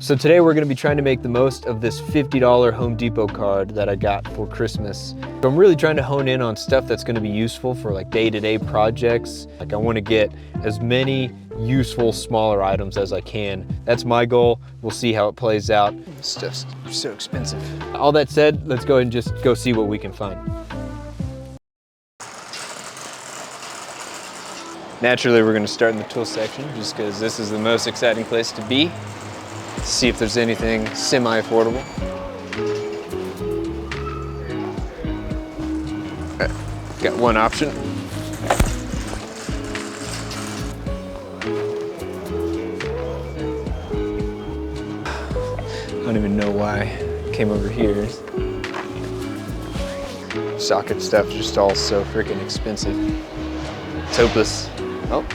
So today we're gonna be trying to make the most of this $50 Home Depot card that I got for Christmas. So I'm really trying to hone in on stuff that's gonna be useful for like day-to-day projects. Like I wanna get as many useful smaller items as I can. That's my goal. We'll see how it plays out. This stuff's so expensive. All that said, let's go ahead and just go see what we can find. Naturally, we're gonna start in the tool section just because this is the most exciting place to be. See if there's anything semi-affordable. Got one option. I don't even know why I came over here. Socket stuff just all so freaking expensive. It's hopeless. Oh.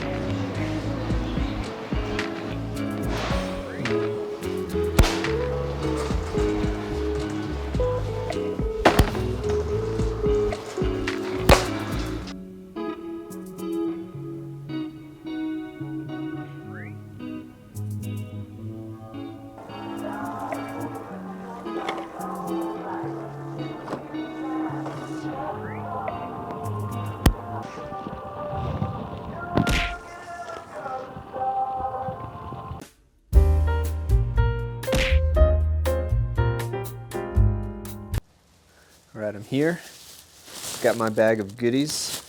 All right, I'm here. Got my bag of goodies.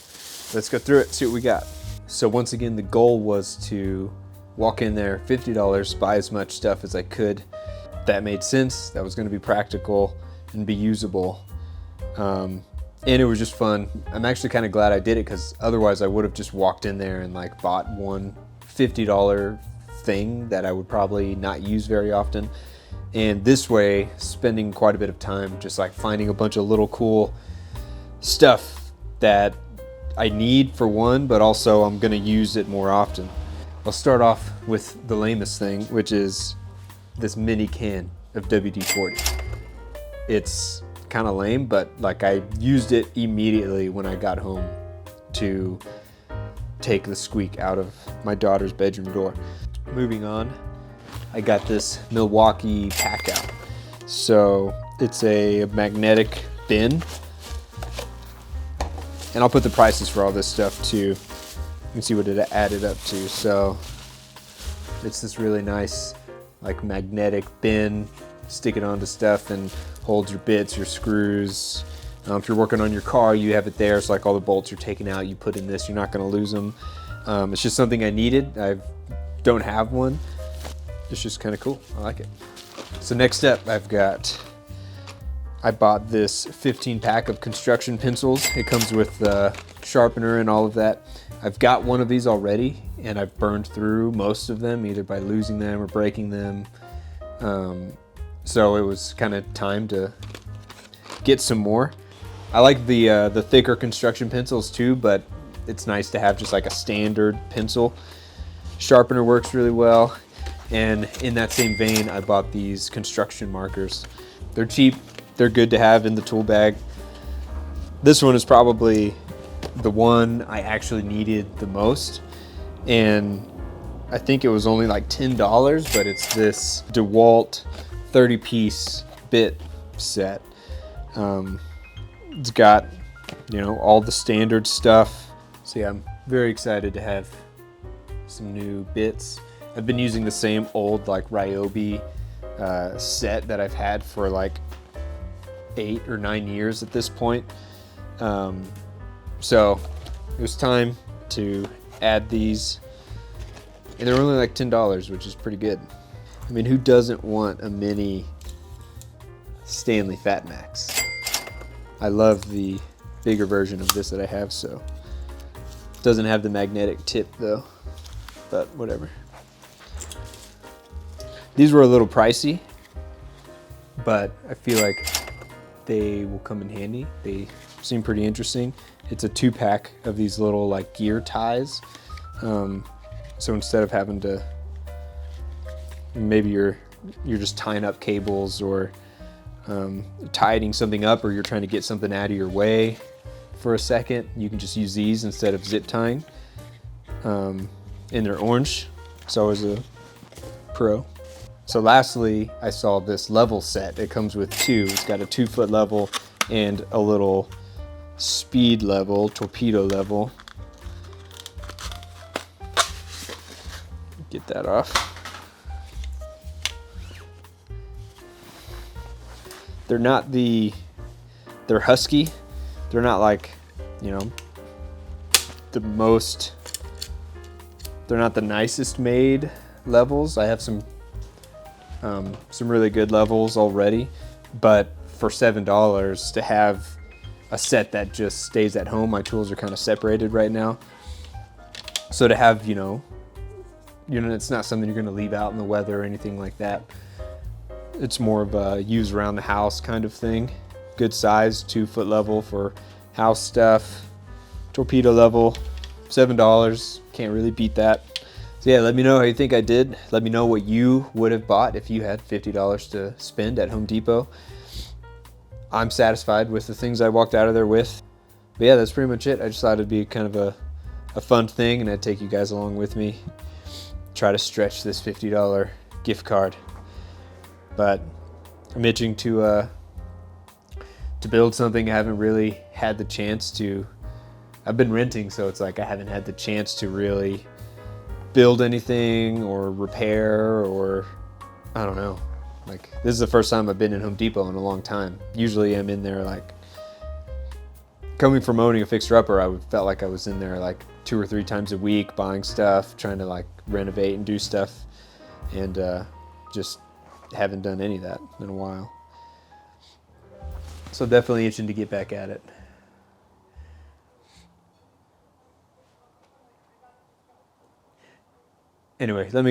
Let's go through it, see what we got. So once again, the goal was to walk in there, $50, buy as much stuff as I could. That made sense. That was gonna be practical and be usable. And it was just fun. I'm actually kind of glad I did it because otherwise I would have just walked in there and like bought one $50 thing that I would probably not use very often. And this way, spending quite a bit of time just like finding a bunch of little cool stuff that I need for one, but also I'm gonna use it more often. I'll start off with the lamest thing, which is this mini can of WD-40. It's kind of lame, but like I used it immediately when I got home to take the squeak out of my daughter's bedroom door. Moving on, I got this Milwaukee pack out. So it's a magnetic bin. And I'll put the prices for all this stuff too. You can see what it added up to. So it's this really nice like magnetic bin. Stick it onto stuff and holds your bits, your screws. If you're working on your car, you have it there. So like all the bolts are taken out, you put in this, you're not gonna lose them. It's just something I needed. I don't have one. It's just kind of cool. I like it. So next up, I bought this 15 pack of construction pencils. It comes with the sharpener and all of that. I've got one of these already and I've burned through most of them either by losing them or breaking them. So it was kind of time to get some more. I like the thicker construction pencils too, but it's nice to have just like a standard pencil. Sharpener works really well. And in that same vein, I bought these construction markers. They're cheap, they're good to have in the tool bag. This one is probably the one I actually needed the most. And I think it was only like $10, but it's this DeWalt 30-piece bit set. It's got, you know, all the standard stuff. So yeah, I'm very excited to have some new bits. I've been using the same old like Ryobi set that I've had for like 8 or 9 years at this point. So it was time to add these. And they're only like $10, which is pretty good. I mean, who doesn't want a mini Stanley Fat Max? I love the bigger version of this that I have, so. It doesn't have the magnetic tip though, but whatever. These were a little pricey, but I feel like they will come in handy. They seem pretty interesting. It's a 2-pack of these little like gear ties. So instead of having to, maybe you're just tying up cables or tidying something up, or you're trying to get something out of your way for a second, you can just use these instead of zip tying. And they're orange, so I was a pro. So lastly, I saw this level set. It comes with two. It's got a 2-foot level and a little speed level, torpedo level. Get that off. They're not they're husky. They're not like, you know, they're not the nicest made levels. I have some really good levels already, but for $7 to have a set that just stays at home, my tools are kind of separated right now. So to have, you know, it's not something you're gonna leave out in the weather or anything like that. It's more of a use around the house kind of thing. Good size, 2-foot level for house stuff. Torpedo level, $7. Can't really beat that. So yeah, let me know how you think I did. Let me know what you would have bought if you had $50 to spend at Home Depot. I'm satisfied with the things I walked out of there with. But yeah, that's pretty much it. I just thought it'd be kind of a fun thing, and I'd take you guys along with me. Try to stretch this $50 gift card. But I'm itching to build something. I haven't really had the chance to. I've been renting, so it's like I haven't had the chance to really build anything or repair, or I don't know. Like, this is the first time I've been in Home Depot in a long time. Usually I'm in there, like, coming from owning a fixer-upper, I felt like I was in there like 2 or 3 times a week buying stuff, trying to like renovate and do stuff, and just haven't done any of that in a while. So definitely itching to get back at it. Anyway, let me